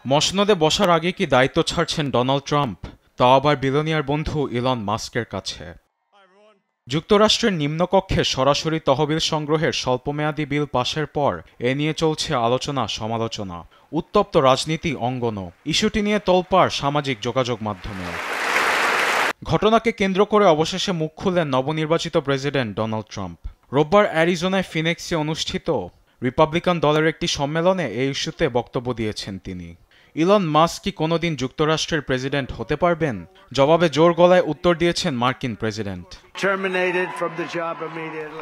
মসনদে বসার আগে কি দায়িত্ব ছাড়ছেন ডোনাল্ড ট্রাম্প, তাও আবার বিলিয়নিয়ার বন্ধু ইলন মাস্কের কাছে। যুক্তরাষ্ট্রের নিম্নকক্ষে সরাসরি তহবিল সংগ্রহের স্বল্পমেয়াদী বিল পাশের পর এ নিয়ে চলছে আলোচনা সমালোচনা, উত্তপ্ত রাজনীতি অঙ্গনও। ইস্যুটি নিয়ে তোলপাড় সামাজিক যোগাযোগ মাধ্যমে। ঘটনাকে কেন্দ্র করে অবশেষে মুখ খুললেন নবনির্বাচিত প্রেসিডেন্ট ডোনাল্ড ট্রাম্প। রোববার অ্যারিজোনায় ফিনিক্সে অনুষ্ঠিত রিপাবলিকান দলের একটি সম্মেলনে এই ইস্যুতে বক্তব্য দিয়েছেন তিনি। ইলন মাস্ক কি কোনোদিন যুক্তরাষ্ট্রের প্রেসিডেন্ট হতে পারবেন? জবাবে জোর গলায় উত্তর দিয়েছেন মার্কিন প্রেসিডেন্ট।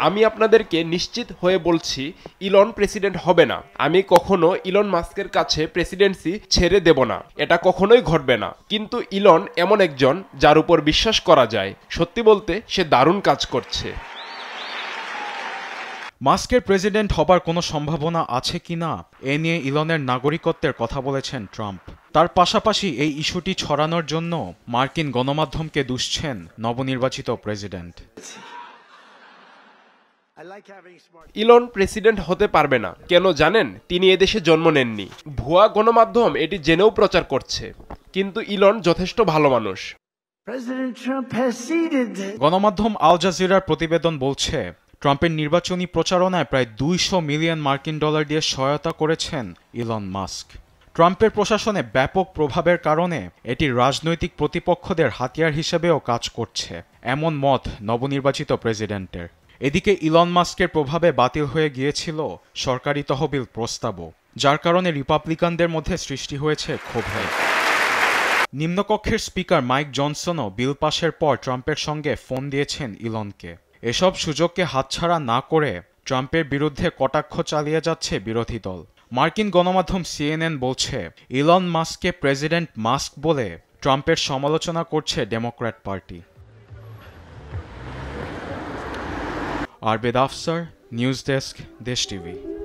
আমি আপনাদেরকে নিশ্চিত হয়ে বলছি, ইলন প্রেসিডেন্ট হবে না। আমি কখনো ইলন মাস্কের কাছে প্রেসিডেন্সি ছেড়ে দেব না, এটা কখনোই ঘটবে না। কিন্তু ইলন এমন একজন যার উপর বিশ্বাস করা যায়। সত্যি বলতে সে দারুণ কাজ করছে। মাস্কের প্রেসিডেন্ট হবার কোনো সম্ভাবনা আছে কিনা এ নিয়ে ইলনের নাগরিকত্বের কথা বলেছেন ট্রাম্প। তার পাশাপাশি এই ইস্যুটি ছড়ানোর জন্য মার্কিন গণমাধ্যমকে দুষছেন নবনির্বাচিত প্রেসিডেন্ট। ইলন প্রেসিডেন্ট হতে পারবে না কেন জানেন? তিনি এদেশে জন্ম নেননি। ভুয়া গণমাধ্যম এটি জেনেও প্রচার করছে। কিন্তু ইলন যথেষ্ট ভালো মানুষ। গণমাধ্যম আল জাজিরার প্রতিবেদন বলছে, ট্রাম্পের নির্বাচনী প্রচারণায় প্রায় 200 মিলিয়ন মার্কিন ডলার দিয়ে সহায়তা করেছেন ইলন মাস্ক। ট্রাম্পের প্রশাসনে ব্যাপক প্রভাবের কারণে এটি রাজনৈতিক প্রতিপক্ষদের হাতিয়ার হিসেবেও কাজ করছে, এমন মত নবনির্বাচিত প্রেসিডেন্টের। এদিকে ইলন মাস্কের প্রভাবে বাতিল হয়ে গিয়েছিল সরকারি তহবিল প্রস্তাবও, যার কারণে রিপাবলিকানদের মধ্যে সৃষ্টি হয়েছে ক্ষোভের। নিম্নকক্ষের স্পিকার মাইক জনসনও বিল পাশের পর ট্রাম্পের সঙ্গে ফোন দিয়েছেন ইলনকে। এসব সুযোগকে হাতছাড়া না করে ট্রাম্পের বিরুদ্ধে কটাক্ষ চালিয়ে যাচ্ছে বিরোধী দল। মার্কিন গণমাধ্যম সিএনএন বলছে, ইলন মাস্ককে প্রেসিডেন্ট মাস্ক বলে ট্রাম্পের সমালোচনা করছে Democrat party. Arbed Afsar, news desk, Desh TV.